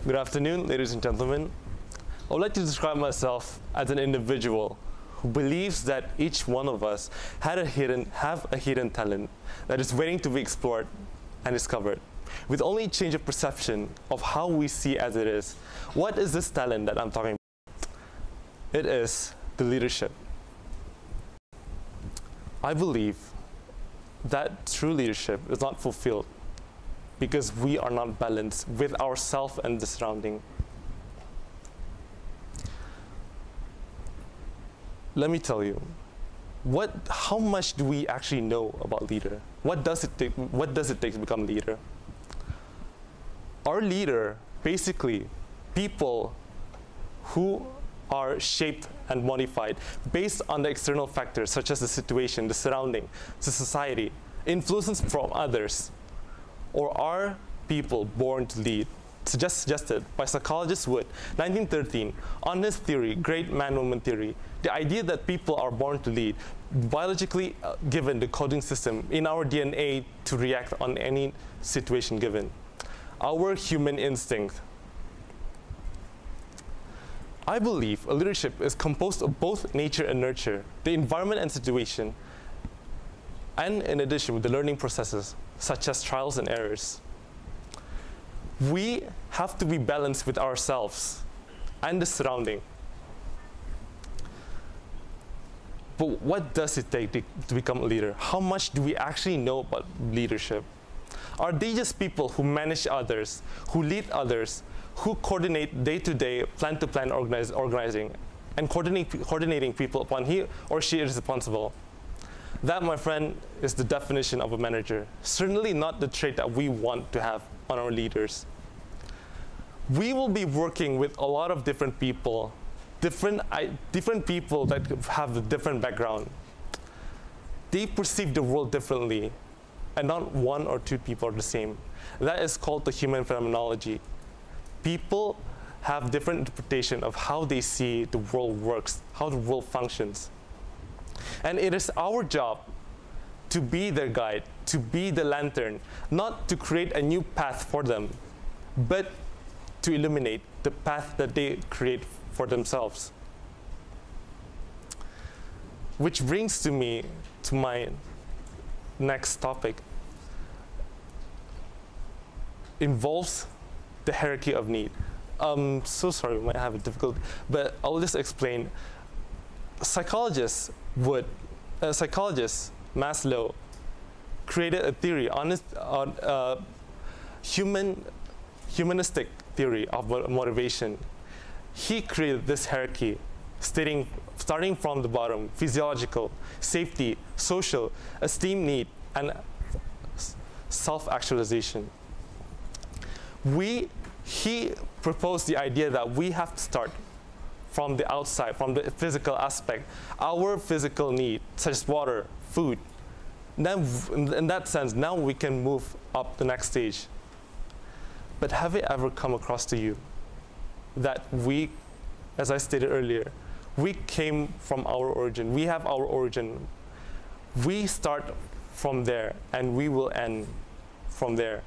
Good afternoon, ladies and gentlemen. I would like to describe myself as an individual who believes that each one of us have a hidden talent that is waiting to be explored and discovered. With only change of perception of how we see as it is. What is this talent that I'm talking about? It is the leadership. I believe that true leadership is not fulfilled because we are not balanced with ourselves and the surrounding. Let me tell you, how much do we actually know about leader? What does it take to become a leader? Our leader, basically, people who are shaped and modified based on the external factors such as the situation, the surrounding, the society, influences from others, or are people born to lead, suggested by psychologist Wood, 1913, on his theory, great man-woman theory, the idea that people are born to lead, biologically given the coding system in our DNA to react on any situation given. Our human instinct. I believe a leadership is composed of both nature and nurture, the environment and situation, and in addition with the learning processes, such as trials and errors. We have to be balanced with ourselves and the surrounding. But what does it take to become a leader? How much do we actually know about leadership? Are they just people who manage others, who lead others, who coordinate day-to-day, plan-to-plan organizing, and coordinating people upon he or she is responsible? That, my friend, is the definition of a manager. Certainly not the trait that we want to have on our leaders. We will be working with a lot of different people, different people that have a different background. They perceive the world differently, and not one or two people are the same. That is called the human phenomenology. People have different interpretation of how they see the world works, how the world functions. And it is our job to be their guide, to be the lantern, not to create a new path for them, but to illuminate the path that they create for themselves. Which brings me to my next topic. Involves the hierarchy of need. So sorry, we might have a difficult, but I'll just explain. Psychologist Maslow created a theory on humanistic theory of motivation. He created this hierarchy, starting from the bottom: physiological, safety, social, esteem need, and self-actualization. He proposed the idea that we have to start from the outside, from the physical aspect, our physical need, such as water, food. Then, in that sense, now we can move up the next stage. But have it ever come across to you that we, as I stated earlier, we came from our origin. We have our origin. We start from there, and we will end from there.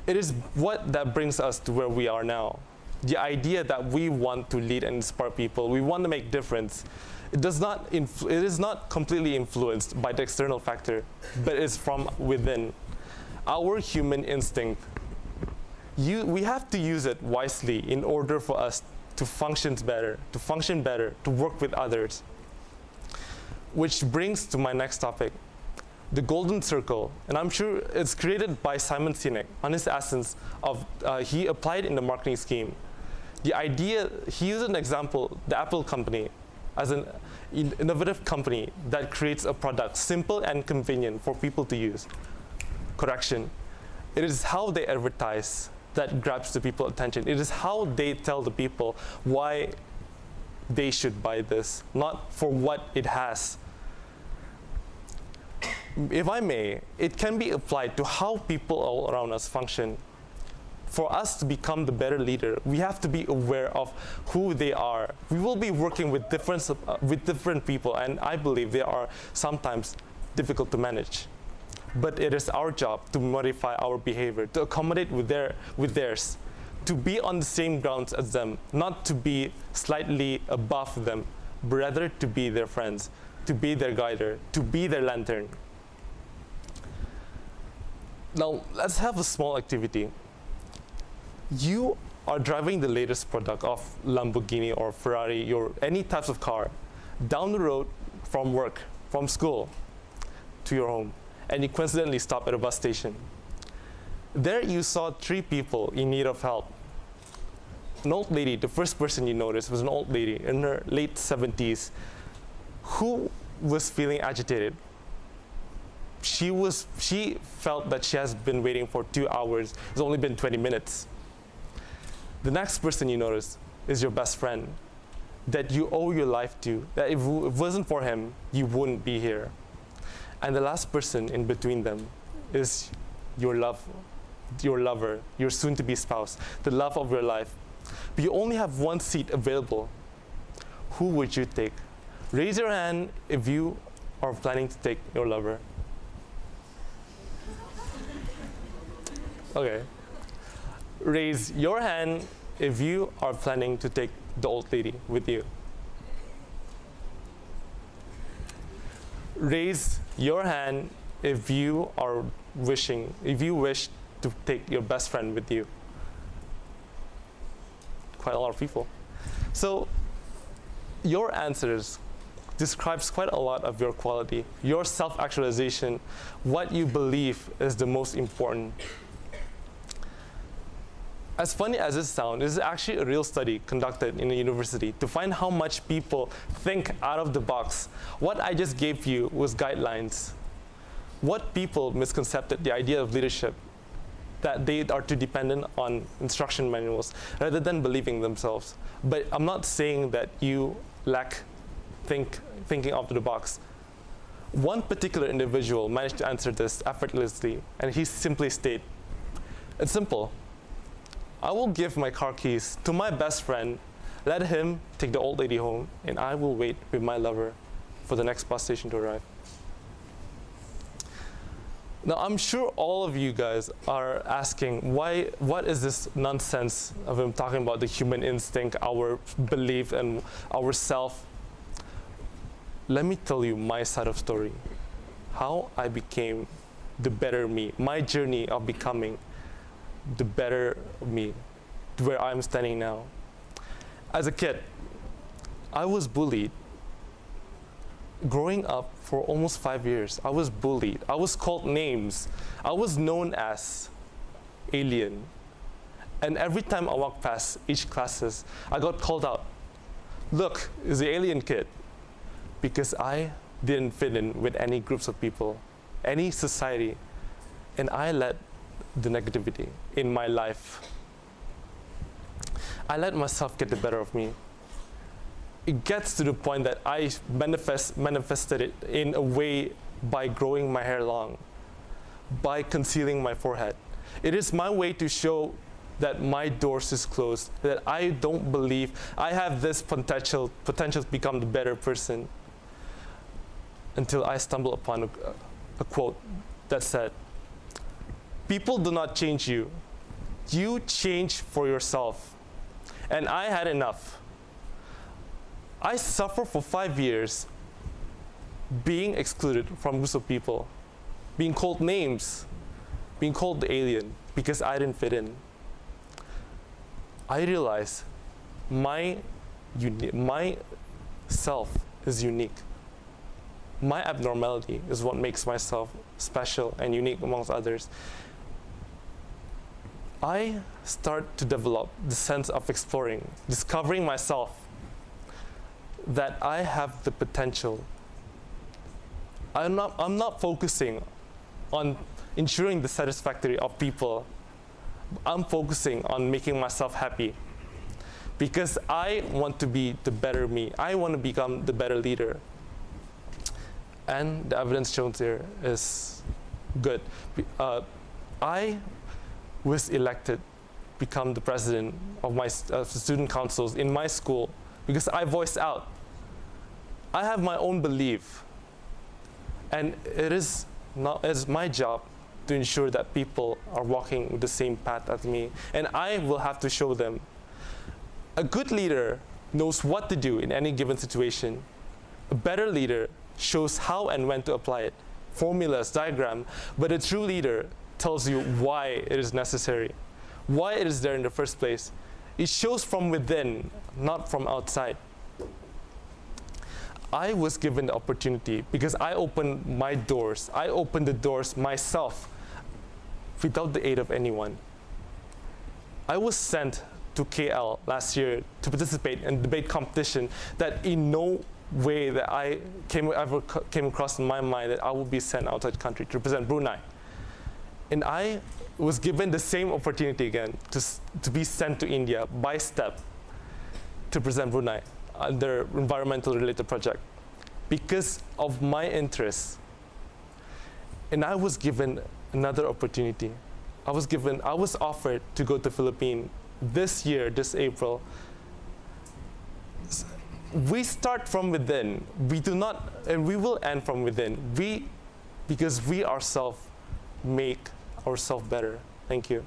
It is what that brings us to where we are now. The idea that we want to lead and inspire people, we want to make difference. It is not completely influenced by the external factor, but it's from within. Our human instinct, we have to use it wisely in order for us to function better, to work with others. Which brings to my next topic, the golden circle. And I'm sure it's created by Simon Sinek on his essence of, he applied in the marketing scheme. The idea, he used an example, the Apple company, as an innovative company that creates a product simple and convenient for people to use. Correction, it is how they advertise that grabs the people's attention. It is how they tell the people why they should buy this, not for what it has. If I may, it can be applied to how people all around us function. For us to become the better leader, we have to be aware of who they are. We will be working with different people, and I believe they are sometimes difficult to manage. But it is our job to modify our behavior, to accommodate with theirs, to be on the same grounds as them, not to be slightly above them, but rather to be their friends, to be their guider, to be their lantern. Now, let's have a small activity. You are driving the latest product of Lamborghini or Ferrari or any types of car down the road from work, from school, to your home, and you coincidentally stop at a bus station. There you saw 3 people in need of help. An old lady, the first person you noticed was an old lady in her late 70s who was feeling agitated. She felt that she has been waiting for 2 hours. It's only been 20 minutes. The next person you notice is your best friend that you owe your life to, that if it wasn't for him, you wouldn't be here. And the last person in between them is your lover, your soon-to-be spouse, the love of your life. But you only have 1 seat available. Who would you take? Raise your hand if you are planning to take your lover. Okay. Raise your hand if you are planning to take the old lady with you. Raise your hand if you wish to take your best friend with you. Quite a lot of people. So your answers describes quite a lot of your quality, your self-actualization, what you believe is the most important. As funny as it sounds, this is actually a real study conducted in a university to find how much people think out of the box. What I just gave you was guidelines. What people misconcepted the idea of leadership, that they are too dependent on instruction manuals rather than believing themselves. But I'm not saying that you lack thinking out of the box. One particular individual managed to answer this effortlessly, and he simply stated, it's simple. I will give my car keys to my best friend, let him take the old lady home, and I will wait with my lover for the next bus station to arrive. Now, I'm sure all of you guys are asking, what is this nonsense of him talking about the human instinct, our belief, and our self? Let me tell you my side of story. How I became the better me, my journey of becoming the better me, to where I'm standing now. As a kid, I was bullied. Growing up for almost 5 years, I was bullied. I was called names. I was known as alien. And every time I walked past each classes, I got called out. Look, it's the alien kid. Because I didn't fit in with any groups of people, any society. And I let the negativity in my life. I let myself get the better of me. It gets to the point that I manifested it in a way by growing my hair long, by concealing my forehead. It is my way to show that my doors is closed, that I don't believe I have this potential to become the better person, until I stumbled upon a quote that said, people do not change you. You change for yourself. And I had enough. I suffered for 5 years being excluded from groups of people, being called names, being called the alien, because I didn't fit in. I realized my self is unique. My abnormality is what makes myself special and unique amongst others. I start to develop the sense of exploring, discovering myself, that I have the potential. I'm not focusing on ensuring the satisfactory of people. I'm focusing on making myself happy, because I want to be the better me. I want to become the better leader. And the evidence shown here is good. I was elected, become the president of my student councils in my school because I voiced out. I have my own belief, and it's my job to ensure that people are walking the same path as me, and I will have to show them. A good leader knows what to do in any given situation. A better leader shows how and when to apply it, formulas, diagram, but a true leader tells you why it is necessary, why it is there in the first place. It shows from within, not from outside. I was given the opportunity because I opened my doors. I opened the doors myself without the aid of anyone. I was sent to KL last year to participate in a debate competition that in no way that I ever came across in my mind that I would be sent outside the country to represent Brunei. And I was given the same opportunity again to be sent to India by STEP to present Brunei under environmental related project because of my interests. And I was given another opportunity. I was offered to go to Philippines this year, this April. We start from within. We do not, and we will end from within. Because we ourselves make ourselves better. Thank you.